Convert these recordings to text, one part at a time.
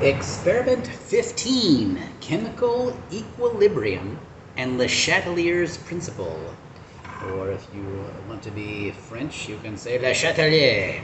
Experiment 15, Chemical Equilibrium and LeChatelier's Principle. Or if you want to be French, you can say LeChatelier.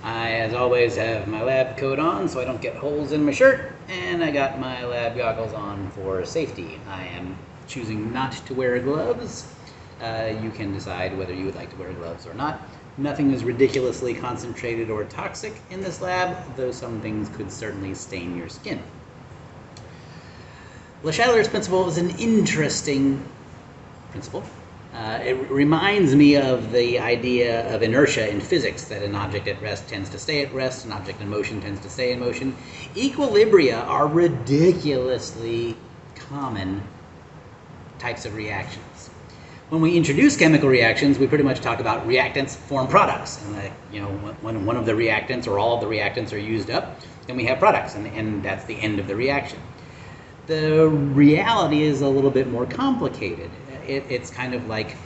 I, as always, have my lab coat on so I don't get holes in my shirt, and I got my lab goggles on for safety. I am choosing not to wear gloves. You can decide whether you would like to wear gloves or not. Nothing is ridiculously concentrated or toxic in this lab, though some things could certainly stain your skin. LeChatelier's principle is an interesting principle. It reminds me of the idea of inertia in physics, that an object at rest tends to stay at rest, an object in motion tends to stay in motion. Equilibria are ridiculously common types of reactions. When we introduce chemical reactions, we pretty much talk about reactants form products. And when one of the reactants or all of the reactants are used up, then we have products, and that's the end of the reaction. The reality is a little bit more complicated. It's kind of like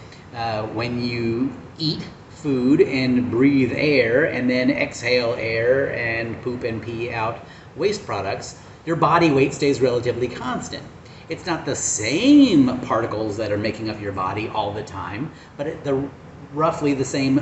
when you eat food and breathe air and then exhale air and poop and pee out waste products, your body weight stays relatively constant. It's not the same particles that are making up your body all the time, but roughly the same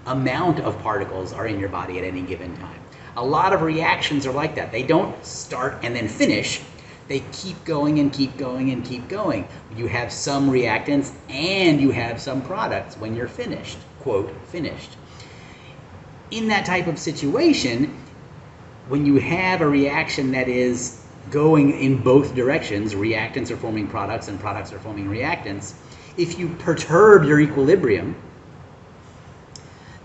amount of particles are in your body at any given time. A lot of reactions are like that. They don't start and then finish. They keep going and keep going and keep going. You have some reactants and you have some products when you're finished, quote, finished. In that type of situation, when you have a reaction that is going in both directions, reactants are forming products and products are forming reactants, if you perturb your equilibrium,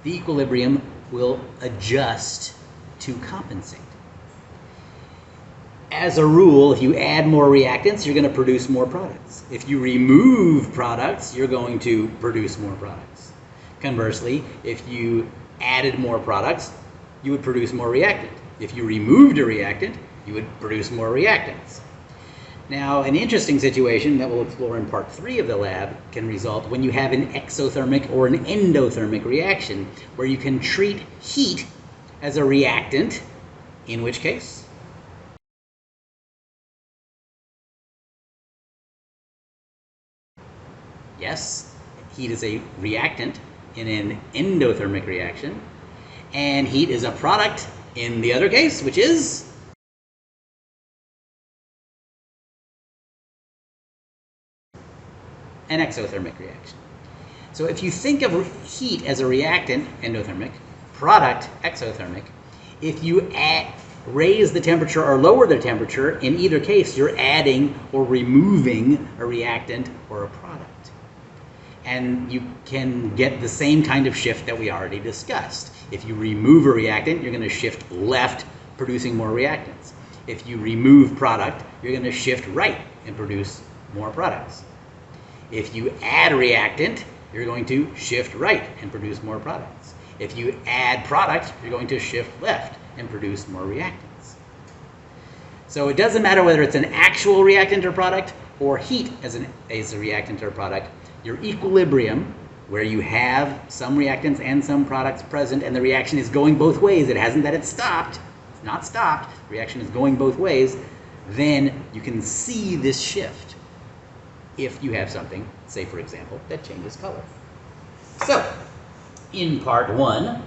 the equilibrium will adjust to compensate. As a rule, if you add more reactants, you're going to produce more products. If you remove products, you're going to produce more products. Conversely, if you added more products, you would produce more reactant. If you removed a reactant, you would produce more reactants. Now, an interesting situation that we'll explore in part 3 of the lab can result when you have an exothermic or an endothermic reaction, where you can treat heat as a reactant, in which case yes, heat is a reactant in an endothermic reaction, and heat is a product in the other case, which is an exothermic reaction. So if you think of heat as a reactant, endothermic, product, exothermic, if you raise the temperature or lower the temperature, in either case, you're adding or removing a reactant or a product. And you can get the same kind of shift that we already discussed. If you remove a reactant, you're going to shift left, producing more reactants. If you remove product, you're going to shift right and produce more products. If you add a reactant, you're going to shift right and produce more products. If you add product, you're going to shift left and produce more reactants. So it doesn't matter whether it's an actual reactant or product or heat as a reactant or product. Your equilibrium, where you have some reactants and some products present and the reaction is going both ways, it hasn't that it's stopped, it's not stopped, the reaction is going both ways, then you can see this shift if you have something, say for example, that changes color. So, in part 1,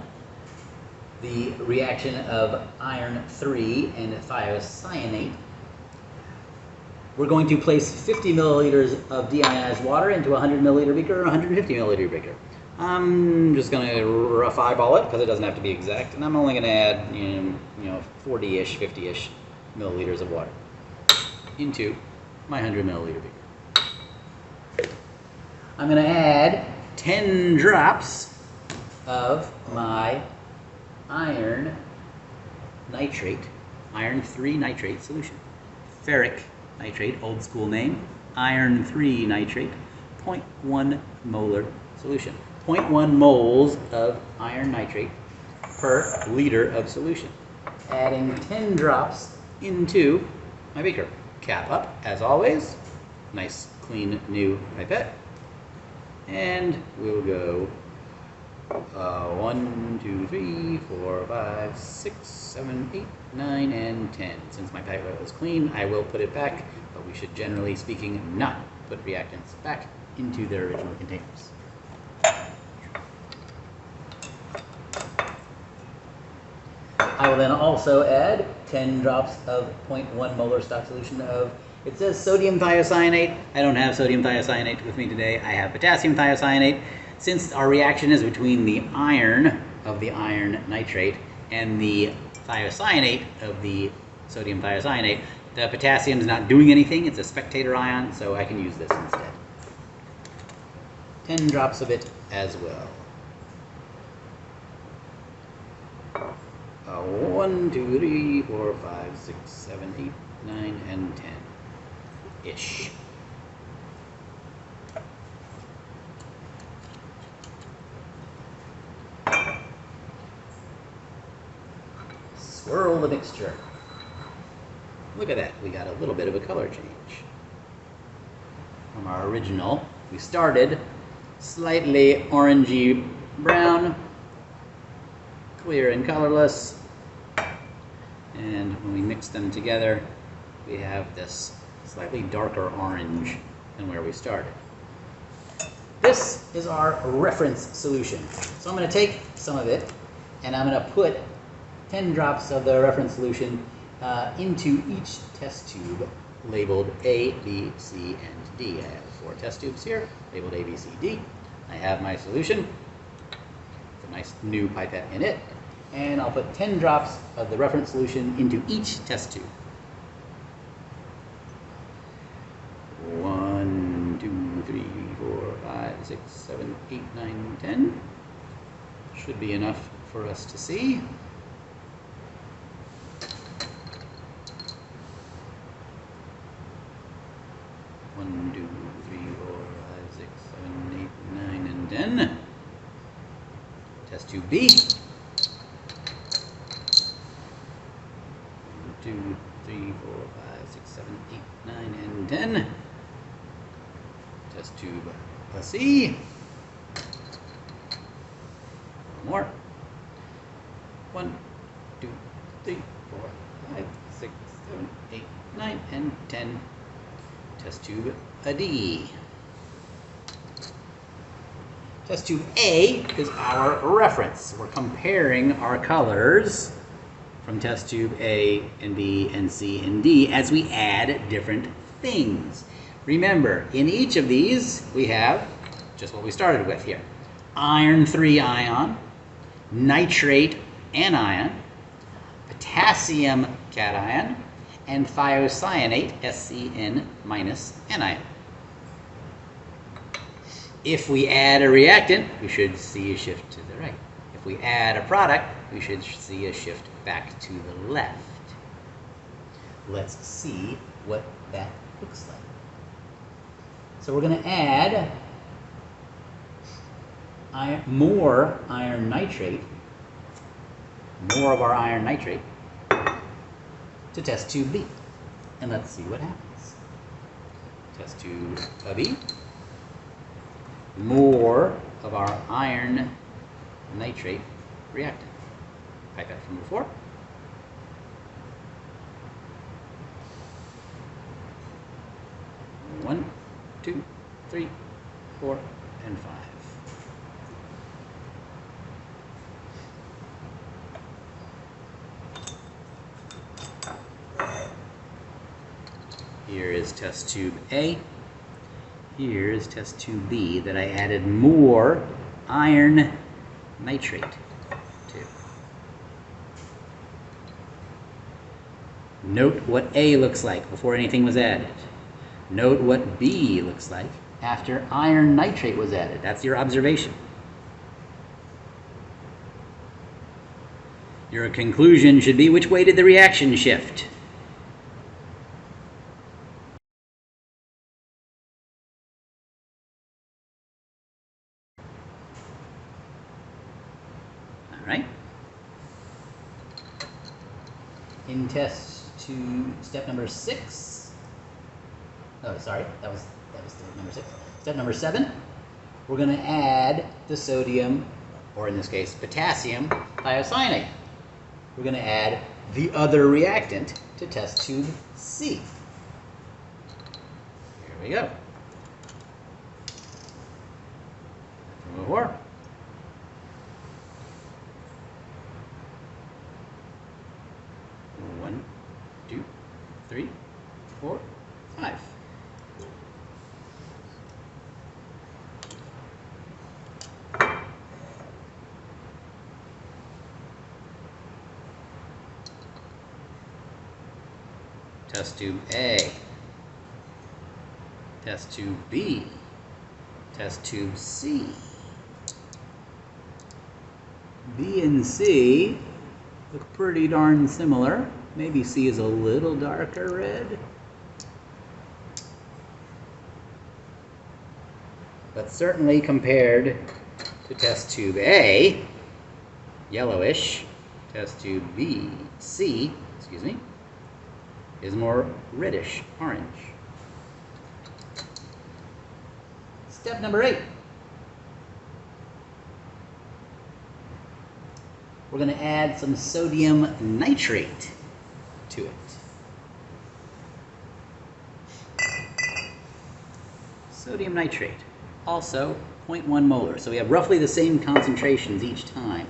the reaction of iron 3 and thiocyanate, we're going to place 50 milliliters of deionized water into a 100 milliliter beaker or a 150 milliliter beaker. I'm just going to rough eyeball it because it doesn't have to be exact, and I'm only going to add 40-ish, 50-ish milliliters of water into my 100 milliliter beaker. I'm going to add 10 drops of my iron nitrate, iron 3 nitrate solution. Ferric nitrate, old school name, iron 3 nitrate, 0.1 molar solution. 0.1 moles of iron nitrate per liter of solution. Adding 10 drops into my beaker. Cap up, as always. Nice, clean, new pipette. And we'll go 1, 2, 3, 4, 5, 6, 7, 8, 9, and 10. Since my pipette was clean, I will put it back, but we should, generally speaking, not put reactants back into their original containers. I will then also add 10 drops of 0.1 molar stock solution of, it says sodium thiocyanate. I don't have sodium thiocyanate with me today. I have potassium thiocyanate. Since our reaction is between the iron of the iron nitrate and the thiocyanate of the sodium thiocyanate, the potassium is not doing anything. It's a spectator ion, so I can use this instead. 10 drops of it as well. 1, 2, 3, 4, 5, 6, 7, 8, 9, and 10-ish. Swirl the mixture. Look at that, we got a little bit of a color change. From our original, we started slightly orangey brown, clear and colorless, and when we mix them together, we have this slightly darker orange than where we started. This is our reference solution. So I'm going to take some of it, and I'm going to put 10 drops of the reference solution into each test tube labeled A, B, C, and D. I have 4 test tubes here labeled A, B, C, D. I have my solution. It's a nice new pipette in it. And I'll put 10 drops of the reference solution into each test tube. 1, 2, 3, 4, 5, 6, 7, 8, 9, 10. Should be enough for us to see. One, 2, 3, 4, 5, 6, 7, 8, 9, and 10. Test tube B. 2, 3, 4, 5, 6, 7, 8, 9, and 10. Test tube C. One more. 1, 2, 3, 4, 5, 6, 7, 8, 9, and 10. Test tube D. Test tube A is our reference. We're comparing our colors from test tube A and B and C and D as we add different things. Remember, in each of these, we have just what we started with here. Iron 3 ion, nitrate anion, potassium cation, and thiocyanate, SCN minus anion. If we add a reactant, we should see a shift to the right. If we add a product, we should see a shift back to the left. Let's see what that looks like. So we're going to add more iron nitrate, more of our iron nitrate to test tube B. And let's see what happens. Test tube B. More of our iron nitrate reactant. Pipette from before. One, 2, 3, 4, and 5. Here is test tube A. Here is test tube B that I added more iron nitrate to. Note what A looks like before anything was added. Note what B looks like after iron nitrate was added. That's your observation. Your conclusion should be, which way did the reaction shift? All right. In test to step number 6. Oh, sorry, that was step number 6. Step number 7, we're going to add the sodium or in this case, potassium thiocyanate. We're going to add the other reactant to test tube C. Here we go. More. 1, 2, 3, 4, 5. Test tube A, test tube B, test tube C. B and C look pretty darn similar. Maybe C is a little darker red. But certainly compared to test tube A, yellowish, test tube C, is more reddish orange. Step number 8. We're going to add some sodium nitrate to it. Sodium nitrate, also 0.1 molar. So we have roughly the same concentrations each time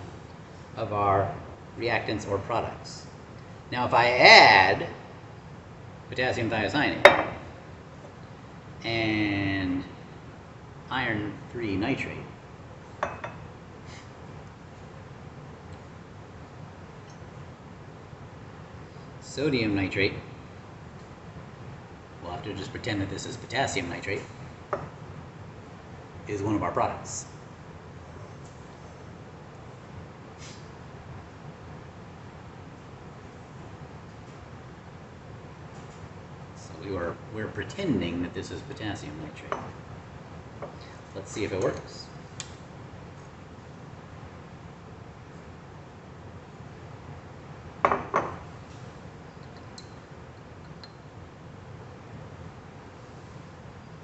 of our reactants or products. Now if I add potassium thiocyanate and iron 3 nitrate, sodium nitrate, we'll have to just pretend that this is potassium nitrate, is one of our products. So we're pretending that this is potassium nitrate. Let's see if it works.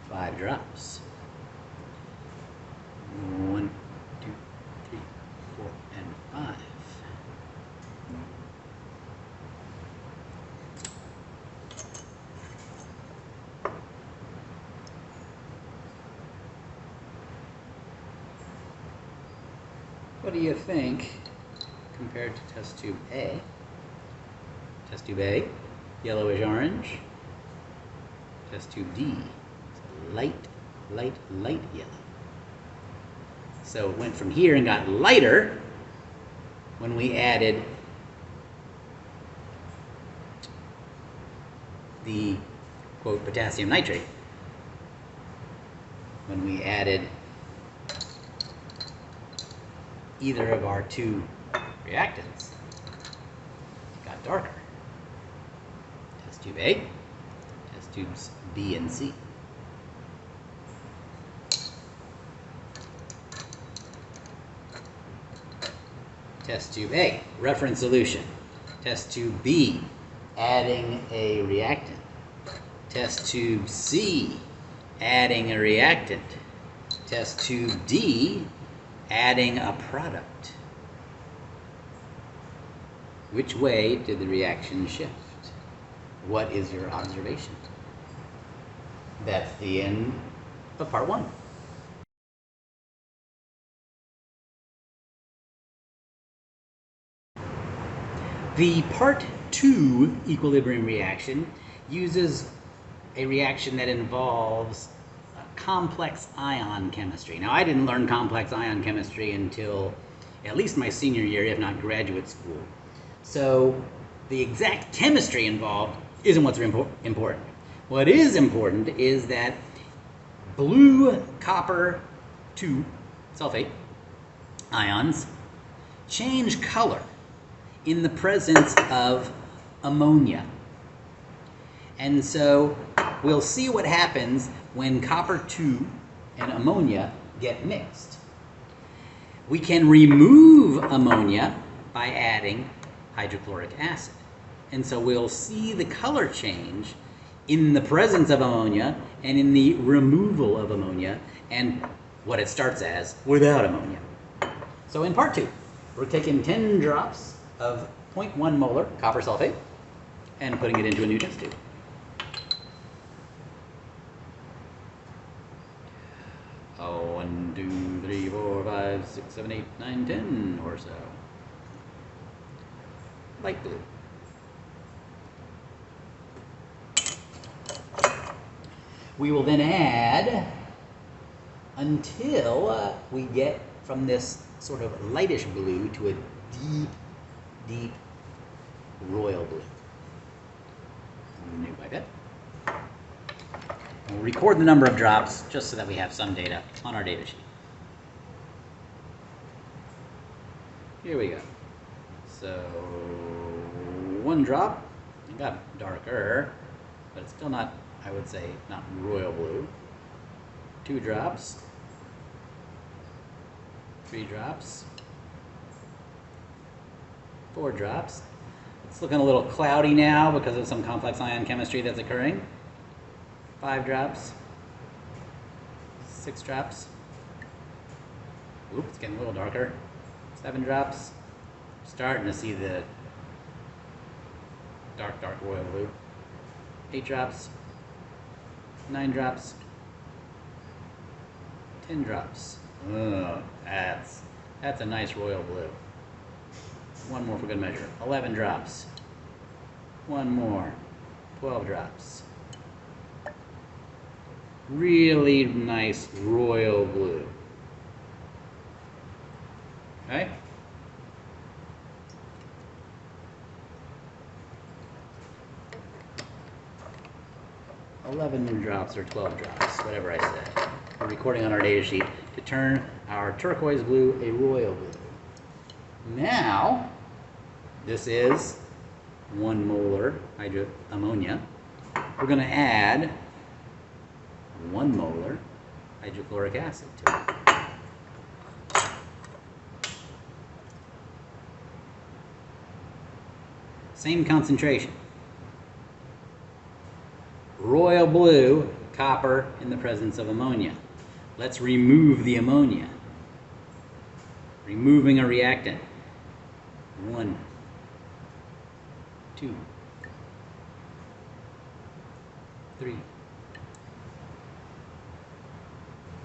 Five drops. 1, 2, 3, 4, and 5. What do you think compared to test tube A? Test tube A, yellowish orange. Test tube D, light yellow. So it went from here and got lighter when we added the, quote, potassium nitrate. When we added either of our two reactants, it got darker. Test tube A, test tubes B and C. Test tube A, reference solution. Test tube B, adding a reactant. Test tube C, adding a reactant. Test tube D, adding a product. Which way did the reaction shift? What is your observation? That's the end of part 1. The part 2 equilibrium reaction uses a reaction that involves complex ion chemistry. Now, I didn't learn complex ion chemistry until at least my senior year, if not graduate school. So the exact chemistry involved isn't what's important. What is important is that blue copper 2 sulfate ions change color in the presence of ammonia. And so we'll see what happens when copper 2 and ammonia get mixed. We can remove ammonia by adding hydrochloric acid. And so we'll see the color change in the presence of ammonia and in the removal of ammonia and what it starts as without ammonia. So in part 2, we're taking 10 drops of 0.1 molar copper sulfate and putting it into a new test tube. Oh, 1, 2, 3, 4, 5, 6, 7, 8, 9, 10 or so. Light blue. We will then add until we get from this sort of lightish blue to a deep, deep royal blue. New pipette. We'll record the number of drops just so that we have some data on our data sheet. Here we go. So 1 drop, it got darker, but it's still not, I would say, not royal blue. 2 drops, 3 drops, 4 drops. It's looking a little cloudy now because of some complex ion chemistry that's occurring. 5 drops, 6 drops. Oop, it's getting a little darker. 7 drops. Starting to see the dark, dark royal blue. 8 drops, 9 drops, 10 drops. Oh, that's a nice royal blue. 1 more for good measure. 11 drops. 1 more. 12 drops. Really nice royal blue. Okay? $11 drops or 12 drops, whatever I said. We're recording on our data sheet to turn our turquoise blue a royal blue. Now, this is 1 molar ammonia. We're going to add 1 molar hydrochloric acid to it. Same concentration. Royal blue, copper in the presence of ammonia. Let's remove the ammonia. Removing a reactant. 1, 2, 3,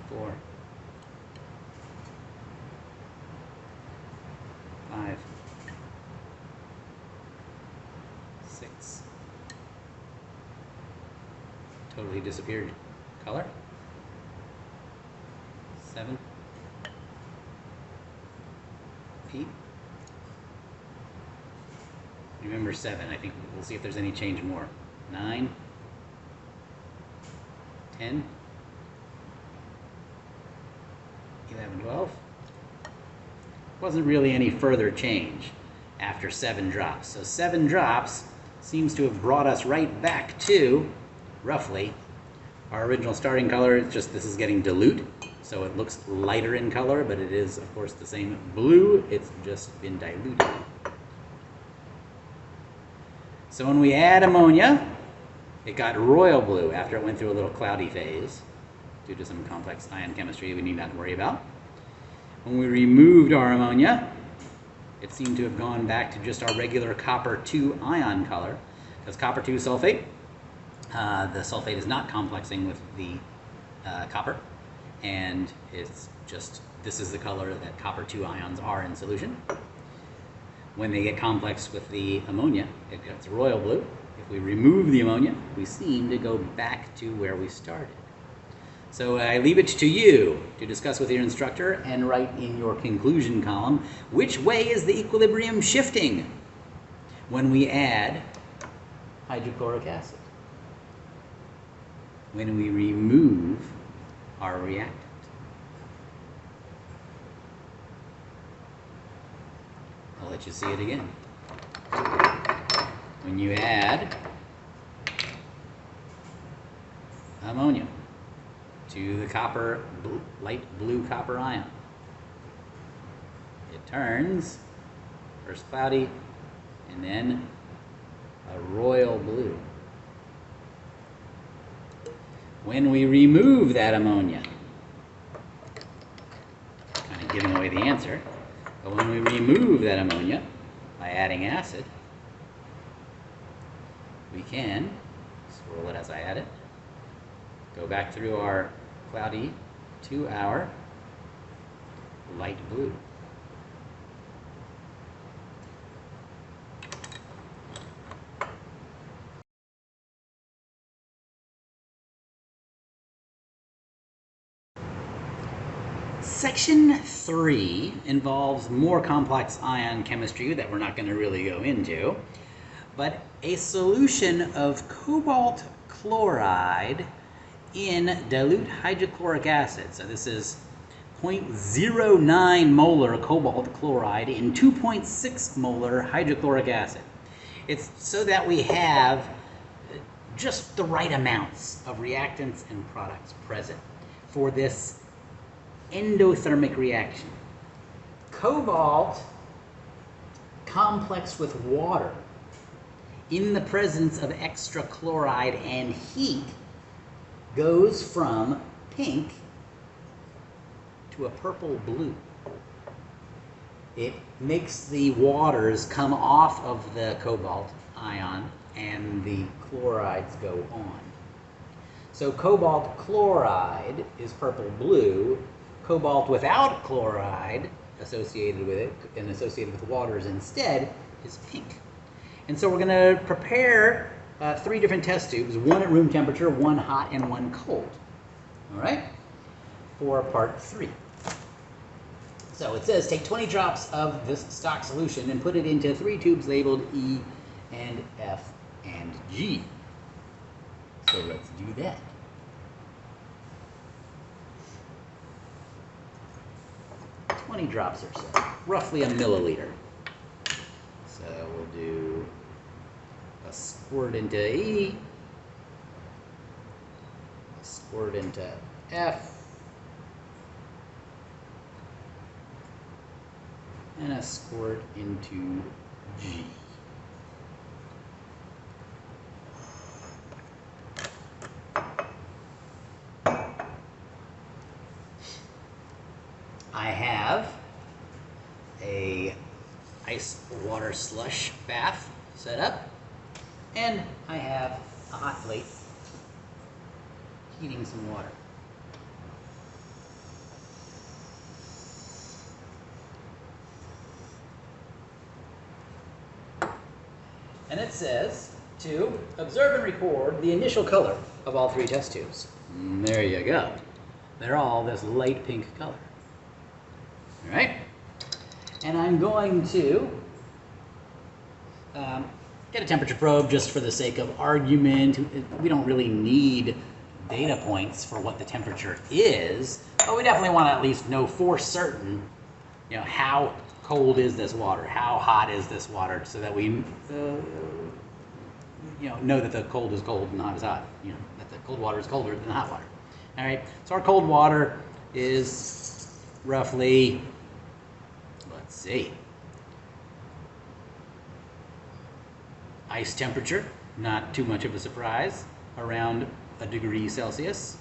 4, 5, 6. Totally disappeared color. 7, 8. Remember 7. I think we'll see if there's any change more. 9, 10, 11, 12. Wasn't really any further change after 7 drops. So 7 drops seems to have brought us right back to, roughly, our original starting color. It's just this is getting dilute, so it looks lighter in color, but it is, of course, the same blue. It's just been diluted. So when we add ammonia, it got royal blue after it went through a little cloudy phase due to some complex ion chemistry we need not worry about. When we removed our ammonia, it seemed to have gone back to just our regular copper-2 ion color, because copper-2 sulfate, the sulfate is not complexing with the copper, and it's just, this is the color that copper-2 ions are in solution. When they get complex with the ammonia, it gets royal blue. If we remove the ammonia, we seem to go back to where we started. So I leave it to you to discuss with your instructor and write in your conclusion column, which way is the equilibrium shifting when we add hydrochloric acid? When we remove our reactant? I'll let you see it again. When you add ammonia to the copper, light blue copper ion, it turns first cloudy and then a royal blue. When we remove that ammonia, kind of giving away the answer, But when we remove that ammonia by adding acid, we can swirl it as I add it, go back through our cloudy to our light blue. Section 3 involves more complex ion chemistry that we're not going to really go into, but a solution of cobalt chloride in dilute hydrochloric acid. So this is 0.09 molar cobalt chloride in 2.6 molar hydrochloric acid. It's so that we have just the right amounts of reactants and products present for this endothermic reaction. Cobalt complexed with water in the presence of extra chloride and heat goes from pink to a purple blue. It makes the waters come off of the cobalt ion and the chlorides go on. So cobalt chloride is purple blue. Cobalt without chloride associated with it and associated with waters instead is pink. And so we're going to prepare 3 different test tubes, one at room temperature, one hot, and one cold. All right? For part 3. So it says take 20 drops of this stock solution and put it into 3 tubes labeled E and F and G. So let's do that. Drops or so, roughly a milliliter. So we'll do a squirt into E, a squirt into F, and a squirt into G. I have a ice water slush bath set up, and I have a hot plate heating some water. And it says to observe and record the initial color of all 3 test tubes. And there you go. They're all this light pink color. All right? And I'm going to get a temperature probe just for the sake of argument. We don't really need data points for what the temperature is, but we definitely want to at least know for certain, you know, how cold is this water, how hot is this water, so that we, know that the cold is cold and hot is hot. You know, that the cold water is colder than the hot water. All right. So our cold water is roughly, let's see, ice temperature, not too much of a surprise, around 1 degree Celsius,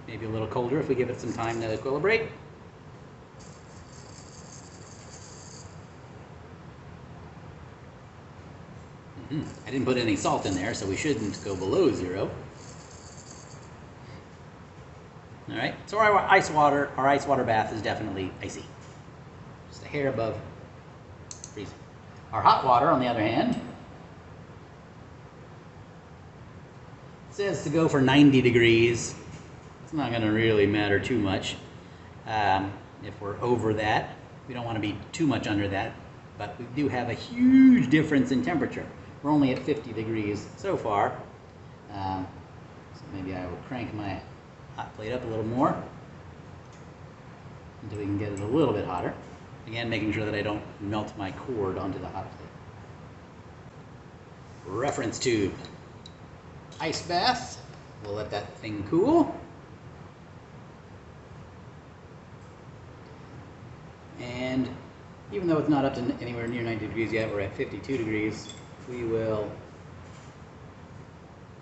maybe a little colder if we give it some time to equilibrate. I didn't put any salt in there, so we shouldn't go below 0. All right, so our ice water bath is definitely icy, just a hair above freezing. Our hot water, on the other hand, says to go for 90 degrees. It's not going to really matter too much. If we're over that, we don't want to be too much under that, but we do have a huge difference in temperature. We're only at 50 degrees so far, so maybe I will crank my hot plate up a little more until we can get it a little bit hotter. Again, making sure that I don't melt my cord onto the hot plate. Reference tube. Ice bath. We'll let that thing cool. And even though it's not up to anywhere near 90 degrees yet, we're at 52 degrees. We will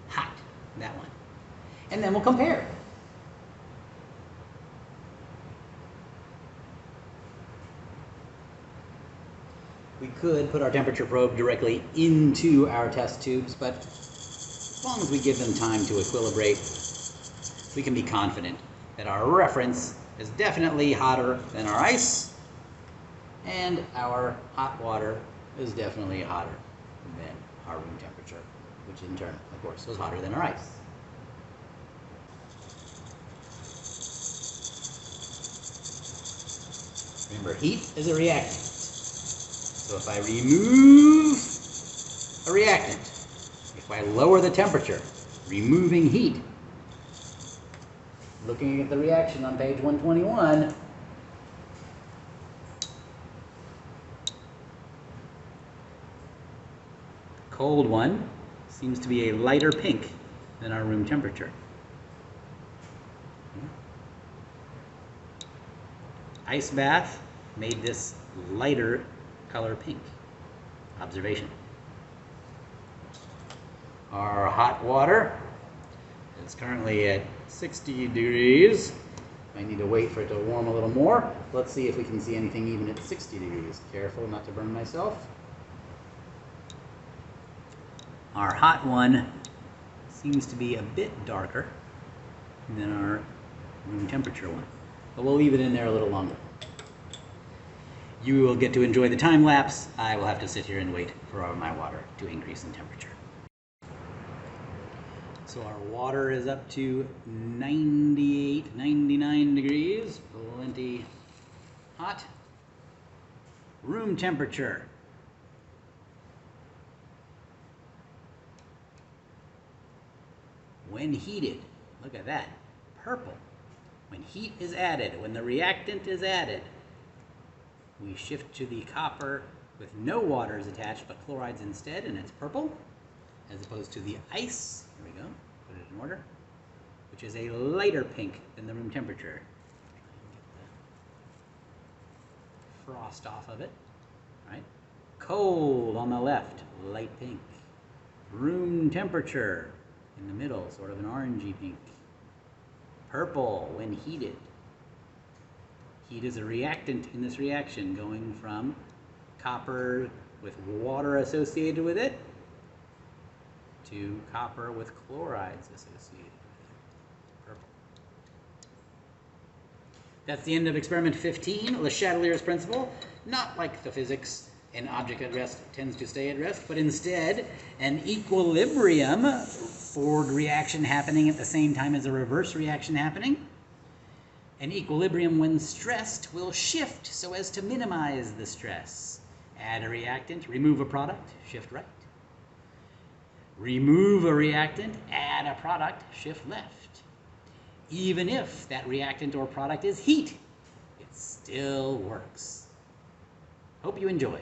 hot that one. And then we'll compare. We could put our temperature probe directly into our test tubes, but as long as we give them time to equilibrate, we can be confident that our reference is definitely hotter than our ice, and our hot water is definitely hotter than our room temperature, which in turn, of course, was hotter than our ice. Remember, heat is a reactant. So if I remove a reactant, if I lower the temperature, removing heat, looking at the reaction on page 121, cold one seems to be a lighter pink than our room temperature. Ice bath made this lighter color pink. Observation. Our hot water is currently at 60 degrees. I need to wait for it to warm a little more. Let's see if we can see anything even at 60 degrees. Careful not to burn myself. Our hot one seems to be a bit darker than our room temperature one, but we'll leave it in there a little longer. You will get to enjoy the time lapse. I will have to sit here and wait for my water to increase in temperature. So our water is up to 98, 99 degrees, plenty hot. Room temperature. When heated, look at that, purple. When heat is added, when the reactant is added, we shift to the copper with no waters attached but chlorides instead, and it's purple, as opposed to the ice, here we go, put it in order, which is a lighter pink than the room temperature. Get the frost off of it, right? Cold on the left, light pink. Room temperature in the middle, sort of an orangey pink. Purple when heated. Heat is a reactant in this reaction, going from copper with water associated with it to copper with chlorides associated with it. Purple. That's the end of experiment 15, LeChatelier's principle. Not like the physics, an object at rest tends to stay at rest, but instead an equilibrium, forward reaction happening at the same time as a reverse reaction happening. An equilibrium when stressed will shift so as to minimize the stress. Add a reactant, remove a product, shift right. Remove a reactant, add a product, shift left. Even if that reactant or product is heat, it still works. Hope you enjoyed.